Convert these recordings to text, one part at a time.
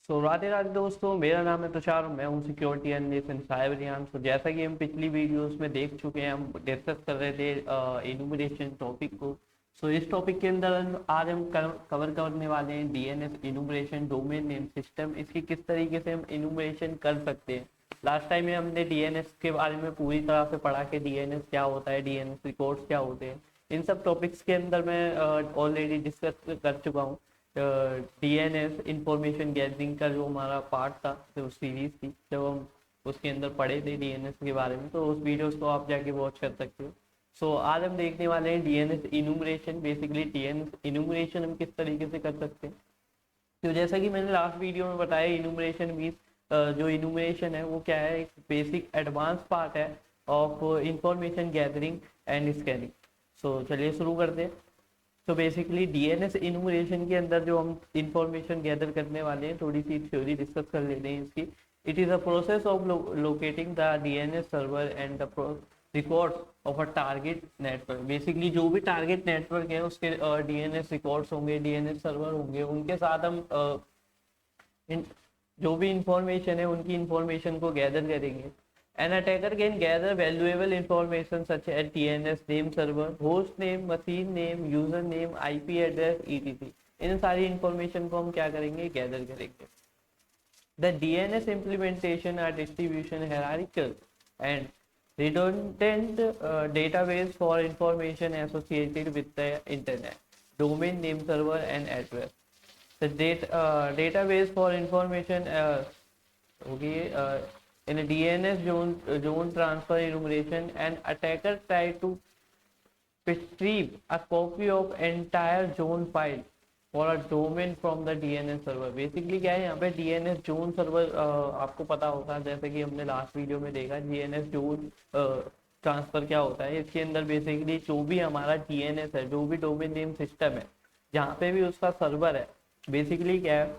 राधे राधे दोस्तों, मेरा नाम है तुषार। मैं हूँ सिक्योरिटी एनालिस्ट इन साइबरियान। जैसा कि हम पिछली वीडियोस में देख चुके हैं, हम डिस्कस कर रहे थे इनुमरेशन टॉपिक को। इस टॉपिक के अंदर आज हम कवर करने वाले हैं DNS enumeration, domain name system. इसकी किस तरीके से हम इनुमरेशन कर सकते हैं। लास्ट टाइम में हमने डीएनएस के बारे में पूरी तरह से पढ़ा कि डीएनएस क्या होता है, डीएनएस रिकॉर्ड्स क्या होते हैं। इन सब टॉपिक्स के अंदर मैं ऑलरेडी डिस्कस कर चुका हूँ। डीएनएस इंफॉर्मेशन गैदरिंग का जो हमारा पार्ट था, जो सीरीज थी, जब हम उसके अंदर पढ़े थे डीएनएस के बारे में, तो उस वीडियोस को आप जाके वॉच कर सकते हो। आज हम देखने वाले हैं DNS enumeration. Basically DNS enumeration हम किस तरीके से कर सकते हैं। तो जैसा कि मैंने लास्ट वीडियो में बताया, इनुमरेशन मीन्स जो इनुमरेशन है वो क्या है, एक बेसिक एडवांस पार्ट है of information gathering and scanning. चलिए शुरू करते हैं। बेसिकली डीएनएस इनुमरेशन के अंदर जो हम इंफॉर्मेशन गैदर करने वाले हैं, थोड़ी सी थ्योरी डिस्कस कर लेते हैं इसकी। It is a process of locating the DNS server and the records of a target network. Basically जो भी टारगेट नेटवर्क है उसके डीएनएस रिकॉर्ड्स होंगे, डीएनएस सर्वर होंगे, उनके साथ हम जो भी इंफॉर्मेशन है उनकी इंफॉर्मेशन को गैदर करेंगे। An attacker can gather valuable information such as DNS, name server, host name, machine name, user name, IP address, etc. इन सारी इंफॉर्मेशन को हम क्या करेंगे, गैदर करेंगे। The DNS implementation are distribution hierarchical and redundant database for information associated with the internet, domain name server and address. The database for information okay, in a DNS zone transfer enumeration, an attacker try to retrieve a copy of entire zone file for a domain from the DNS server। Basically क्या है यहाँ पे, DNS zone server आपको पता होगा, जैसे कि हमने लास्ट वीडियो में देखा DNS जोन ट्रांसफर क्या होता है। इसके अंदर बेसिकली जो भी हमारा DNS है, जो भी डोमेन नेम सिस्टम है, जहाँ पे भी उसका सर्वर है, बेसिकली क्या है,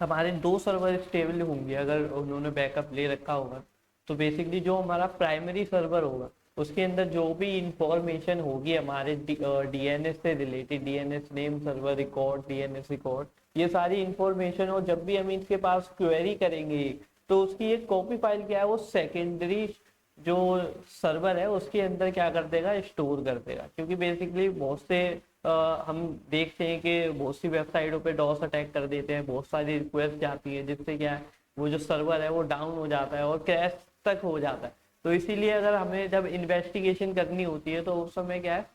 हमारे दो सर्वर स्टेबल होंगे अगर उन्होंने बैकअप ले रखा होगा। तो बेसिकली जो हमारा प्राइमरी सर्वर होगा उसके अंदर जो भी इंफॉर्मेशन होगी हमारे डीएनएस से related, DNS name server record, DNS record, ये सारी इंफॉर्मेशन, और जब भी हम इसके पास क्वेरी करेंगे तो उसकी एक कॉपी फाइल क्या है, वो सेकेंडरी जो सर्वर है उसके अंदर क्या कर देगा, स्टोर कर देगा। क्योंकि बेसिकली बहुत से हम देखते हैं कि बहुत सी वेबसाइटों पे डॉस अटैक कर देते हैं, बहुत सारी रिक्वेस्ट जाती है, जिससे क्या है, वो जो सर्वर है वो डाउन हो जाता है और क्रैश तक हो जाता है। तो इसीलिए अगर हमें जब इन्वेस्टिगेशन करनी होती है तो उस समय क्या है,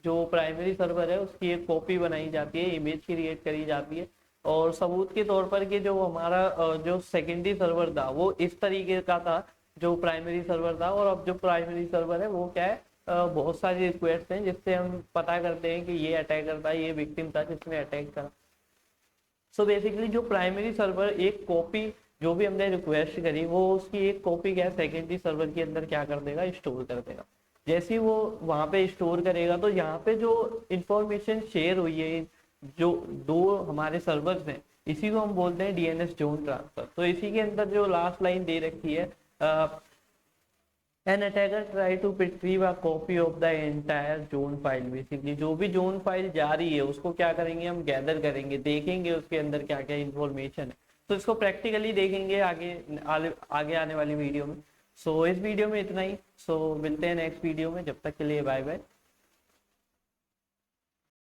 जो प्राइमरी सर्वर है उसकी एक कॉपी बनाई जाती है, इमेज क्रिएट करी जाती है, और सबूत के तौर पर कि जो हमारा जो सेकेंडरी सर्वर था वो इस तरीके का था जो प्राइमरी सर्वर था, और अब जो प्राइमरी सर्वर है वो क्या है, बहुत सारी रिक्वेस्ट हैं, जिससे हम पता करते हैं कि ये अटैकर था, ये विक्टिम था जिसने अटैक करा। बेसिकली जो प्राइमरी सर्वर एक कॉपी, जो भी हमने रिक्वेस्ट करी, वो उसकी एक कॉपी क्या है, सेकेंडरी सर्वर के अंदर क्या कर देगा, स्टोर कर देगा। जैसे ही वो वहां पे स्टोर करेगा तो यहाँ पे जो इंफॉर्मेशन शेयर हुई है, जो दो हमारे सर्वर्स हैं, इसी को हम बोलते हैं डीएनएस जोन ट्रांसफर। तो इसी के अंदर जो लास्ट लाइन दे रखी है, An attacker try to retrieve a copy of the entire zone file। Basically जो भी जोन फाइल जा रही है उसको क्या करेंगे, हम गैदर करेंगे, देखेंगे उसके अंदर क्या क्या इंफॉर्मेशन है। तो इसको प्रैक्टिकली देखेंगे आगे आने वाली वीडियो में। इस वीडियो में इतना ही। मिलते हैं नेक्स्ट वीडियो में, जब तक के लिए बाय बाय।